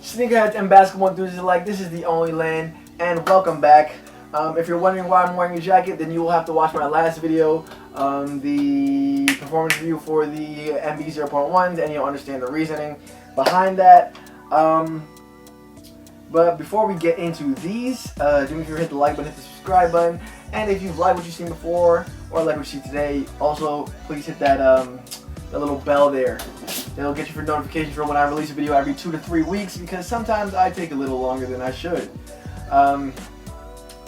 Sneakerheads and basketball enthusiasts alike, this is the only lane, and welcome back. If you're wondering why I'm wearing a jacket, then you will have to watch my last video, the performance review for the MB 0.1s, and you'll understand the reasoning behind that. But before we get into these, do me a favor, hit the like button, hit the subscribe button, and if you've liked what you've seen before or like what you see today, also please hit that that little bell there. It'll get you for notifications for when I release a video every 2 to 3 weeks, because sometimes I take a little longer than I should.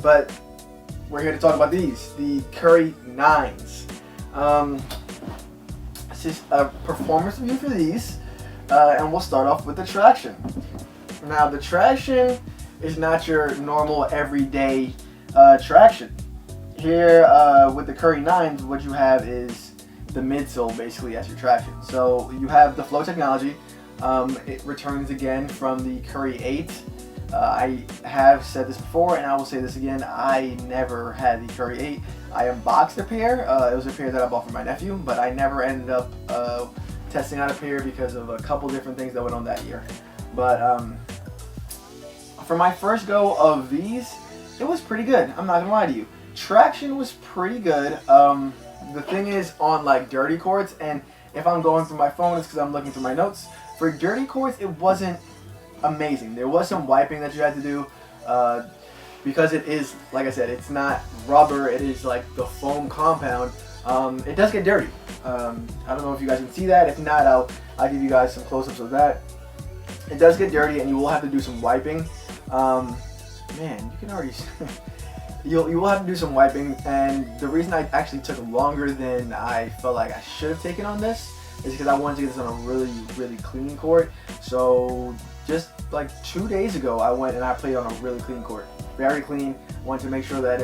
But we're here to talk about these, the Curry 9s. This is a performance review for these, and we'll start off with the traction. Now, the traction is not your normal everyday traction. Here with the Curry 9s, what you have is the midsole basically as your traction. So you have the flow technology. It returns again from the Curry 8. I have said this before, and I will say this again. I never had the Curry 8. I unboxed a pair. It was a pair that I bought for my nephew, but I never ended up testing out a pair because of a couple different things that went on that year. But for my first go of these, it was pretty good. I'm not gonna lie to you. Traction was pretty good. The thing is, on like dirty courts, and if I'm going through my phone, it's because I'm looking through my notes. For dirty courts, it wasn't amazing. There was some wiping that you had to do because it is, like I said, it's not rubber. It is like the foam compound. It does get dirty. I don't know if you guys can see that. If not, I'll give you guys some close-ups of that. It does get dirty, and you will have to do some wiping. Man, you can already. You will have to do some wiping, and the reason I actually took longer than I felt like I should have taken on this is because I wanted to get this on a really clean court. So just like 2 days ago, I went and I played on a really clean court, very clean. Wanted to make sure that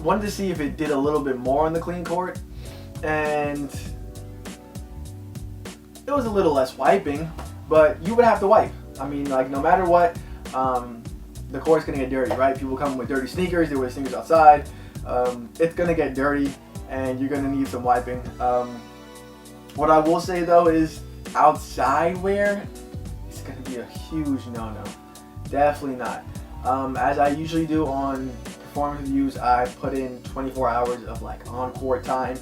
wanted to see if it did a little bit more on the clean court, and it was a little less wiping, but you would have to wipe. I mean, like, no matter what, the court's gonna get dirty, right? People come with dirty sneakers, they wear sneakers outside. It's gonna get dirty, and you're gonna need some wiping. What I will say though is, outside wear, it's gonna be a huge no-no. Definitely not. As I usually do on performance reviews, I put in 24 hours of like on-court time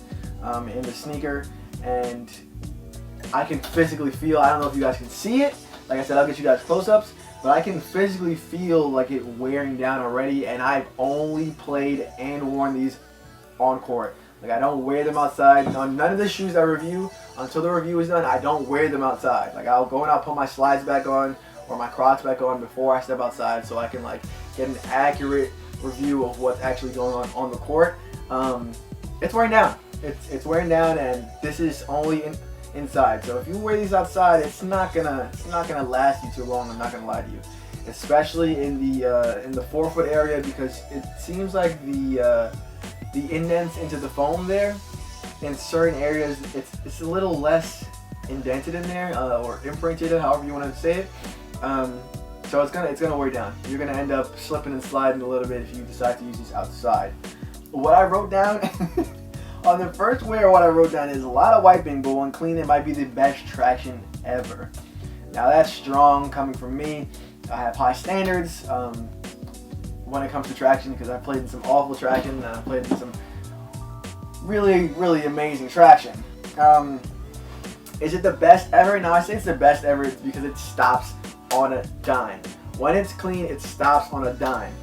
in the sneaker, and I can physically feel, I don't know if you guys can see it, like I said, I'll get you guys close-ups, but I can physically feel like it wearing down already, and I've only played and worn these on court. Like, I don't wear them outside. On none of the shoes I review, until the review is done, I don't wear them outside. Like, I'll go and I'll put my slides back on or my Crocs back on before I step outside, so I can like get an accurate review of what's actually going on the court. It's wearing down. It's wearing down, and this is only inside. So if you wear these outside, it's not gonna last you too long. I'm not gonna lie to you, especially in the forefoot area, because it seems like the indents into the foam there, in certain areas, it's a little less indented in there, or imprinted, however you want to say it. So it's gonna wear down. You're gonna end up slipping and sliding a little bit if you decide to use these outside. What I wrote down. On the first wear, what I wrote down is a lot of wiping, but when clean, it might be the best traction ever. Now, that's strong coming from me. I have high standards when it comes to traction, because I've played in some awful traction, and I've played in some really amazing traction. Is it the best ever? Now, I say it's the best ever because it stops on a dime. When it's clean, it stops on a dime.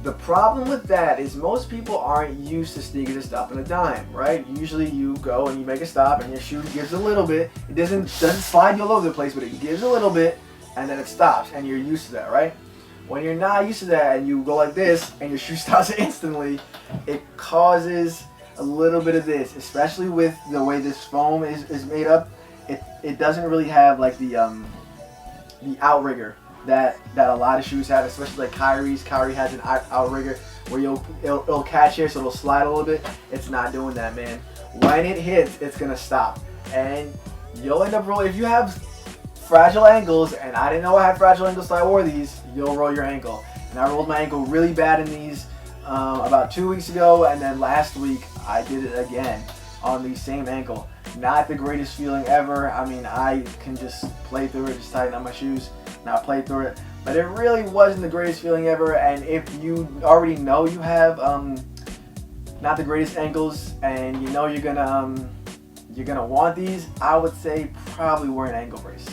The problem with that is most people aren't used to sneakers that stop on a dime, right? Usually you go and you make a stop and your shoe gives a little bit. It doesn't slide you all over the place, but it gives a little bit and then it stops, and you're used to that, right? When you're not used to that and you go like this and your shoe stops instantly, it causes a little bit of this, especially with the way this foam is made up. It doesn't really have like the outrigger that a lot of shoes have, especially like Kyrie's. Kyrie has an outrigger where it'll catch here, so it'll slide a little bit. It's not doing that, man. When it hits, it's gonna stop, and you'll end up rolling. If you have fragile ankles, and I didn't know I had fragile ankles, so I wore these, you'll roll your ankle. And I rolled my ankle really bad in these about 2 weeks ago, and then last week I did it again on the same ankle. Not the greatest feeling ever. I mean, I can just play through it, just tighten up my shoes, not play through it. But it really wasn't the greatest feeling ever. And if you already know you have not the greatest ankles, and you know you're gonna want these, I would say probably wear an ankle brace.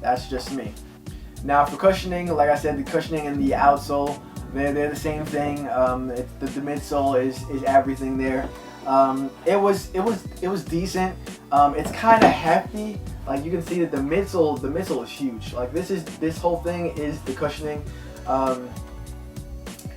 That's just me. Now for cushioning, like I said, the cushioning and the outsole, they're the same thing. The midsole is everything there. It was decent. It's kind of hefty. Like you can see that the midsole is huge. Like this whole thing is the cushioning.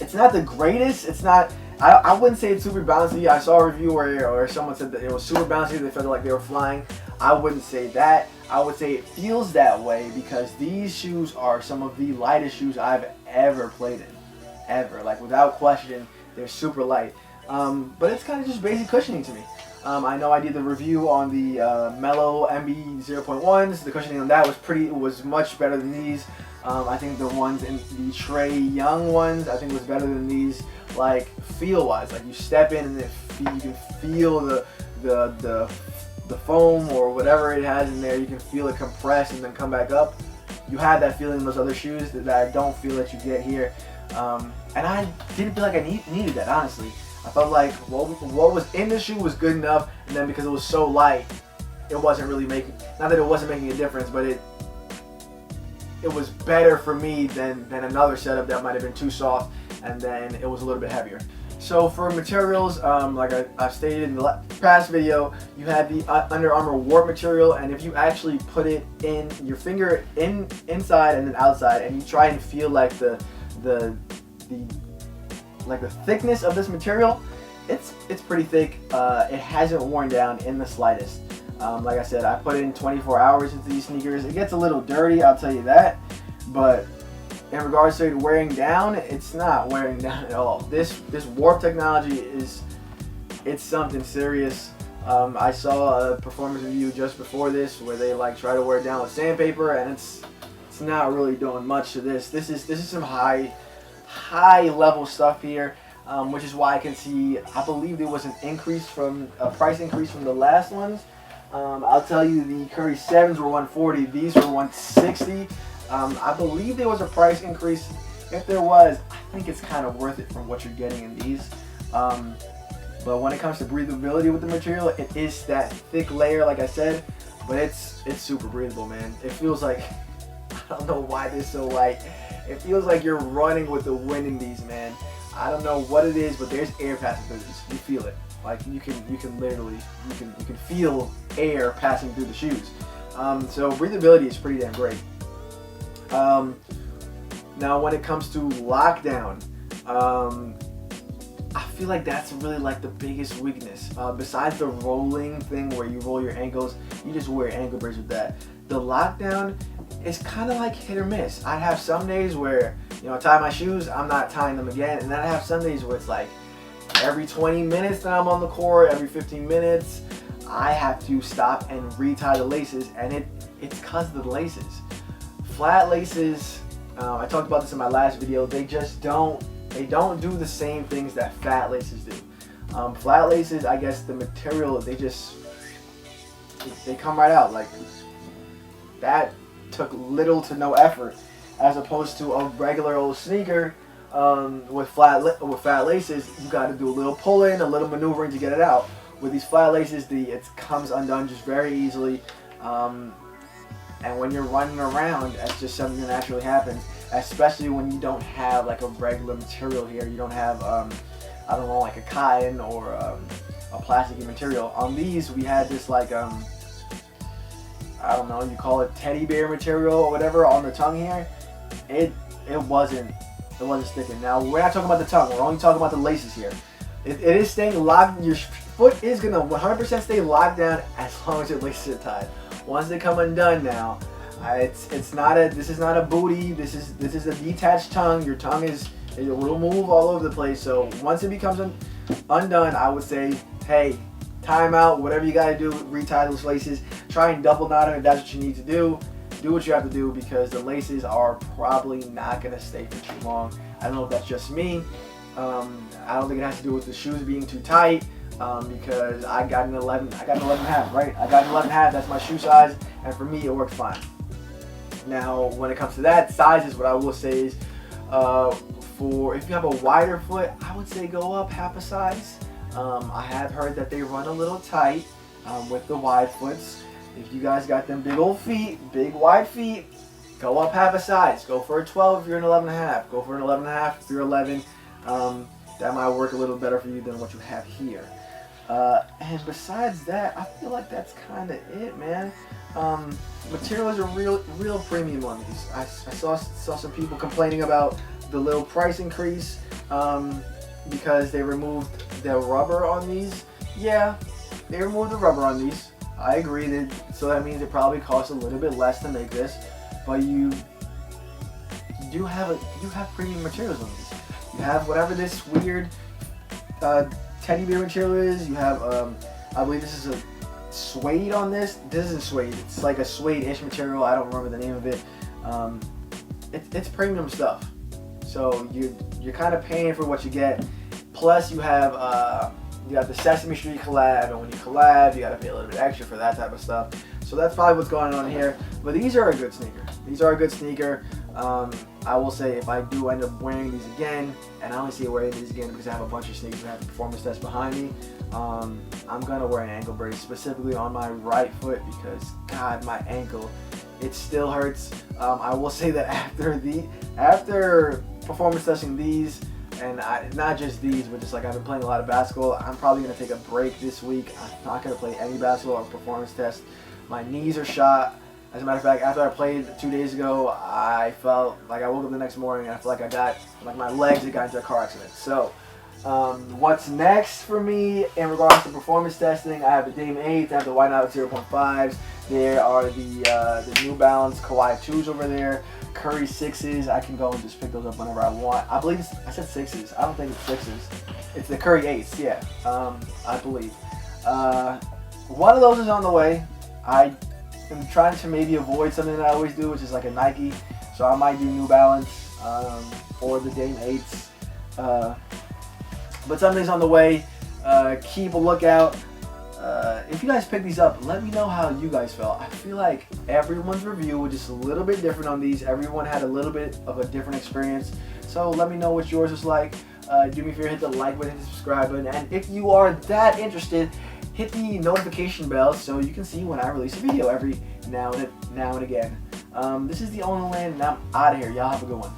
It's not the greatest. It's not. I wouldn't say it's super bouncy. I saw a review where someone said that it was super bouncy. They felt like they were flying. I wouldn't say that. I would say it feels that way because these shoes are some of the lightest shoes I've ever played in. Ever. Like without question, they're super light. But it's kind of just basic cushioning to me. I know I did the review on the Mellow MB 0.1s. The cushioning on that was much better than these. I think the ones in the Trey Young ones, I think was better than these. Like feel-wise, like you step in and you can feel the foam or whatever it has in there. You can feel it compress and then come back up. You have that feeling in those other shoes that I don't feel that you get here. And I didn't feel like I needed that, honestly. I felt like what was in the shoe was good enough, and then because it was so light, it wasn't really making, not that it wasn't making a difference, but it was better for me than another setup that might have been too soft, and then it was a little bit heavier. So for materials, like I stated in the past video, you had the Under Armour Warp material, and if you actually put it in your finger inside and then outside, and you try and feel like the thickness of this material, it's pretty thick. It hasn't worn down in the slightest. Like I said, I put in 24 hours into these sneakers. It gets a little dirty, I'll tell you that, but in regards to it wearing down, it's not wearing down at all. This warp technology it's something serious. I saw a performance review just before this where they like try to wear it down with sandpaper, and it's not really doing much to this. This is some high level stuff here, which is why I can see, I believe there was a price increase from the last ones. I'll tell you, the Curry 7s were $140, these were $160. I believe there was a price increase. If there was, I think it's kind of worth it from what you're getting in these. But when it comes to breathability with the material, it is that thick layer, like I said, but it's super breathable, man. It feels like, I don't know why they're so light. It feels like you're running with the wind in these, man. I don't know what it is, but there's air passing through these. You feel it. Like you can literally feel air passing through the shoes. So breathability is pretty damn great. Now when it comes to lockdown, I feel like that's really like the biggest weakness. Besides the rolling thing where you roll your ankles, you just wear ankle brace with that. The lockdown is kind of like hit or miss. I have some days where, I tie my shoes, I'm not tying them again, and then I have some days where it's like every 20 minutes that I'm on the court, every 15 minutes, I have to stop and retie the laces, and it's because of the laces. Flat laces, I talked about this in my last video, they don't do the same things that fat laces do. Flat laces, I guess the material, they come right out. Like, that took little to no effort, as opposed to a regular old sneaker with fat laces. You got to do a little pulling, a little maneuvering to get it out. With these flat laces, it comes undone just very easily. And when you're running around, that's just something that naturally happens, especially when you don't have like a regular material here. You don't have, I don't know, like a cotton or a plasticky material. On these, we had this like, I don't know, you call it teddy bear material or whatever on the tongue here. It wasn't sticking. Now, we're not talking about the tongue. We're only talking about the laces here. It is staying locked. Your foot is going to 100% stay locked down as long as your laces are tied. Once they come undone now, this is not a booty. This is a detached tongue. Your tongue will move all over the place. So once it becomes undone, I would say, hey, time out, whatever you got to do, retie those laces. Try and double knot them if that's what you need to do. Do what you have to do, because the laces are probably not going to stay for too long. I don't know if that's just me. I don't think it has to do with the shoes being too tight, because I got an 11. I got an 11 and a half, right? I got an 11 and a half. That's my shoe size, and for me, it works fine. Now, when it comes to that, sizes, what I will say is, for if you have a wider foot, I would say go up half a size. I have heard that they run a little tight with the wide foots. If you guys got them big old feet, big wide feet, go up half a size. Go for a 12 if you're an 11 and a half. Go for an 11 and a half if you're 11. That might work a little better for you than what you have here. And besides that, I feel like that's kind of it, man. Materials are real premium on these. I saw some people complaining about the little price increase because they removed the rubber on these. Yeah, they removed the rubber on these. I agree. So that means it probably costs a little bit less to make this, but you do have premium materials on these. You have whatever this weird teddy bear material is. You have I believe this is a suede on this. This isn't suede. It's like a suede-ish material. I don't remember the name of it. It's premium stuff. So you're kind of paying for what you get. Plus you have you got the Sesame Street collab, and when you collab, you got to pay a little bit extra for that type of stuff. So that's probably what's going on here. But these are a good sneaker. These are a good sneaker. I will say if I do end up wearing these again, and I only see it wearing these again because I have a bunch of sneakers that have performance tests behind me, I'm going to wear an ankle brace specifically on my right foot because, God, my ankle, it still hurts. I will say that after performance testing these, and not just these, but just like I've been playing a lot of basketball, I'm probably going to take a break this week. I'm not going to play any basketball or performance test. My knees are shot. As a matter of fact, after I played 2 days ago, I felt like I woke up the next morning and I felt like my legs had gotten into a car accident. So, what's next for me in regards to performance testing? I have the Dame 8s, I have the White Out 0.5s. There are the New Balance Kawhi 2s over there. Curry 6s. I can go and just pick those up whenever I want. I believe I said 6s. I don't think it's 6s. It's the Curry 8s. Yeah, I believe. One of those is on the way. I'm trying to maybe avoid something that I always do, which is like a Nike. So I might do New Balance or the Dame 8s. But something's on the way. Keep a lookout. If you guys pick these up, let me know how you guys felt. I feel like everyone's review was just a little bit different on these. Everyone had a little bit of a different experience. So let me know what yours was like. Do me a favor, hit the like button, hit the subscribe button. And if you are that interested, hit the notification bell so you can see when I release a video every now and again. This is the Only Land, and I'm out of here. Y'all have a good one.